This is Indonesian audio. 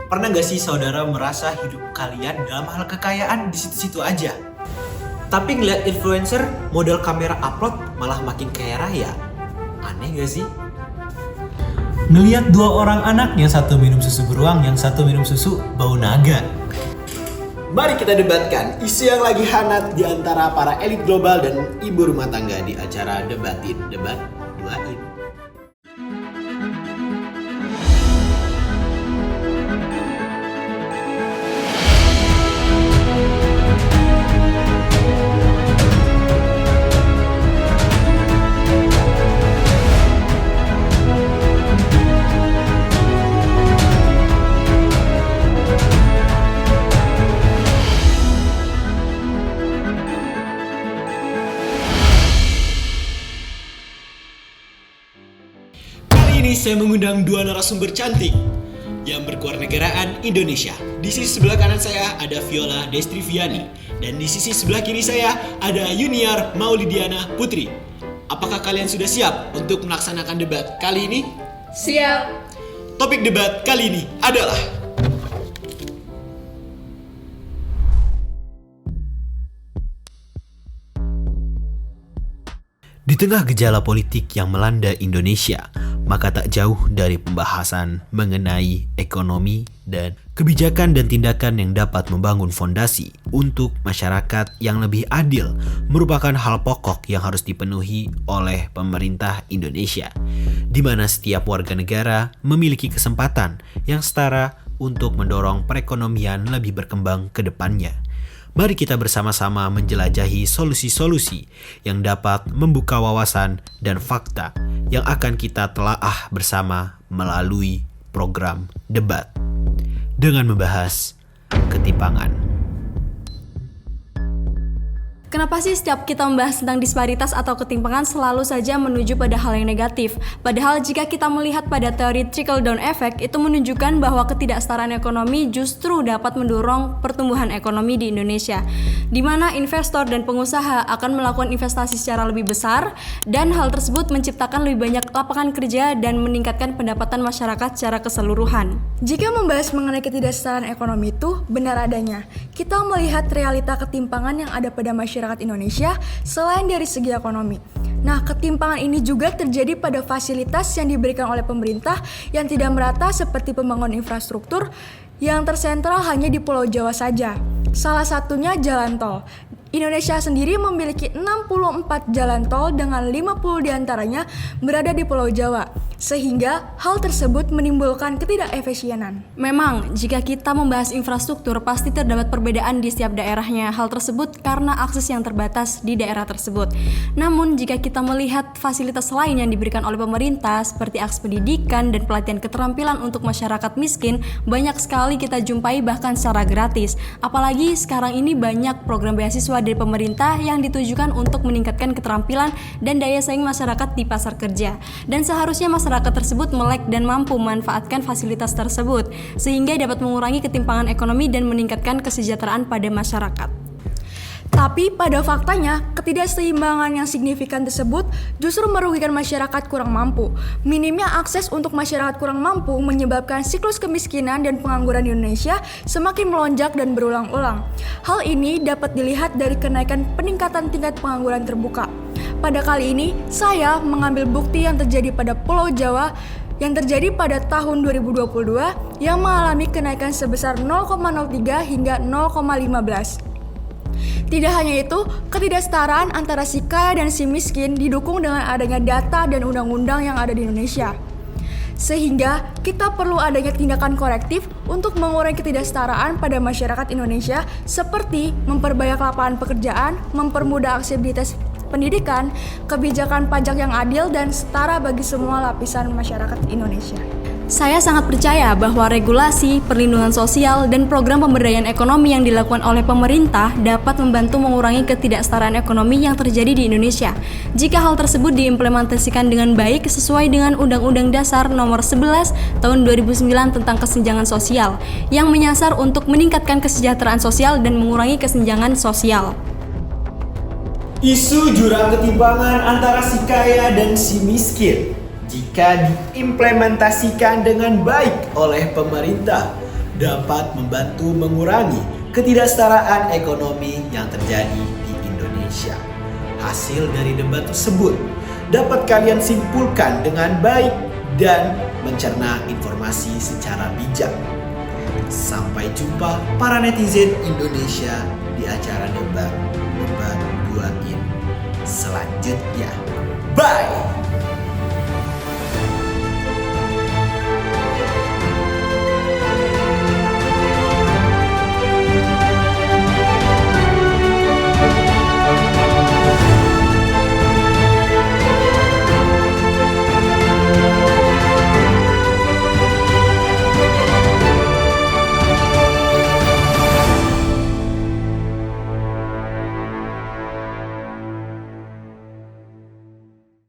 Pernah gak sih saudara merasa hidup kalian dalam hal kekayaan di situ-situ aja? Tapi ngeliat influencer modal kamera upload malah makin kaya raya. Aneh gak sih? Ngeliat dua orang anak, yang satu minum susu beruang, yang satu minum susu bau naga. Mari kita debatkan isu yang lagi hangat di antara para elit global dan ibu rumah tangga di acara Debat Duain. Ini saya mengundang dua narasumber cantik yang berkewarganegaraan Indonesia. Di sisi sebelah kanan saya ada Viola Destriviani dan di sisi sebelah kiri saya ada Yuniar Maulidiana Putri. Apakah kalian sudah siap untuk melaksanakan debat kali ini? Siap. Topik debat kali ini adalah di tengah gejala politik yang melanda Indonesia, maka tak jauh dari pembahasan mengenai ekonomi dan kebijakan dan tindakan yang dapat membangun fondasi untuk masyarakat yang lebih adil merupakan hal pokok yang harus dipenuhi oleh pemerintah Indonesia, di mana setiap warga negara memiliki kesempatan yang setara untuk mendorong perekonomian lebih berkembang ke depannya. Mari kita bersama-sama menjelajahi solusi-solusi yang dapat membuka wawasan dan fakta yang akan kita telaah bersama melalui program debat dengan membahas ketimpangan. Kenapa sih setiap kita membahas tentang disparitas atau ketimpangan selalu saja menuju pada hal yang negatif? Padahal jika kita melihat pada teori trickle down effect, itu menunjukkan bahwa ketidaksetaraan ekonomi justru dapat mendorong pertumbuhan ekonomi di Indonesia, di mana investor dan pengusaha akan melakukan investasi secara lebih besar, dan hal tersebut menciptakan lebih banyak lapangan kerja dan meningkatkan pendapatan masyarakat secara keseluruhan. Jika membahas mengenai ketidaksetaraan ekonomi itu benar adanya, kita melihat realita ketimpangan yang ada pada masyarakat Indonesia selain dari segi ekonomi. Nah, ketimpangan ini juga terjadi pada fasilitas yang diberikan oleh pemerintah yang tidak merata seperti pembangunan infrastruktur yang tersentral hanya di Pulau Jawa saja. Salah satunya jalan tol. Indonesia sendiri memiliki 64 jalan tol dengan 50 diantaranya berada di Pulau Jawa, sehingga hal tersebut menimbulkan ketidakefisienan. Memang, jika kita membahas infrastruktur, pasti terdapat perbedaan di setiap daerahnya. Hal tersebut karena akses yang terbatas di daerah tersebut. Namun, jika kita melihat fasilitas lain yang diberikan oleh pemerintah, seperti akses pendidikan dan pelatihan keterampilan untuk masyarakat miskin, banyak sekali kita jumpai bahkan secara gratis. Apalagi sekarang ini banyak program beasiswa dari pemerintah yang ditujukan untuk meningkatkan keterampilan dan daya saing masyarakat di pasar kerja. Dan seharusnya masyarakat tersebut melek dan mampu memanfaatkan fasilitas tersebut, sehingga dapat mengurangi ketimpangan ekonomi dan meningkatkan kesejahteraan pada masyarakat. Tapi pada faktanya, ketidakseimbangan yang signifikan tersebut justru merugikan masyarakat kurang mampu. Minimnya akses untuk masyarakat kurang mampu menyebabkan siklus kemiskinan dan pengangguran di Indonesia semakin melonjak dan berulang-ulang. Hal ini dapat dilihat dari kenaikan peningkatan tingkat pengangguran terbuka. Pada kali ini, saya mengambil bukti yang terjadi pada Pulau Jawa yang terjadi pada tahun 2022 yang mengalami kenaikan sebesar 0,03 hingga 0,15. Tidak hanya itu, ketidaksetaraan antara si kaya dan si miskin didukung dengan adanya data dan undang-undang yang ada di Indonesia. Sehingga kita perlu adanya tindakan korektif untuk mengurangi ketidaksetaraan pada masyarakat Indonesia, seperti memperbanyak lapangan pekerjaan, mempermudah aksesibilitas pendidikan, kebijakan pajak yang adil dan setara bagi semua lapisan masyarakat Indonesia. Saya sangat percaya bahwa regulasi, perlindungan sosial, dan program pemberdayaan ekonomi yang dilakukan oleh pemerintah dapat membantu mengurangi ketidaksetaraan ekonomi yang terjadi di Indonesia. Jika hal tersebut diimplementasikan dengan baik sesuai dengan Undang-Undang Dasar Nomor 11 Tahun 2009 tentang kesenjangan sosial, yang menyasar untuk meningkatkan kesejahteraan sosial dan mengurangi kesenjangan sosial. Isu jurang ketimpangan antara si kaya dan si miskin, jika diimplementasikan dengan baik oleh pemerintah, dapat membantu mengurangi ketidaksetaraan ekonomi yang terjadi di Indonesia. Hasil dari debat tersebut dapat kalian simpulkan dengan baik dan mencerna informasi secara bijak. Sampai jumpa para netizen Indonesia di acara debat 2 in selanjutnya. Bye!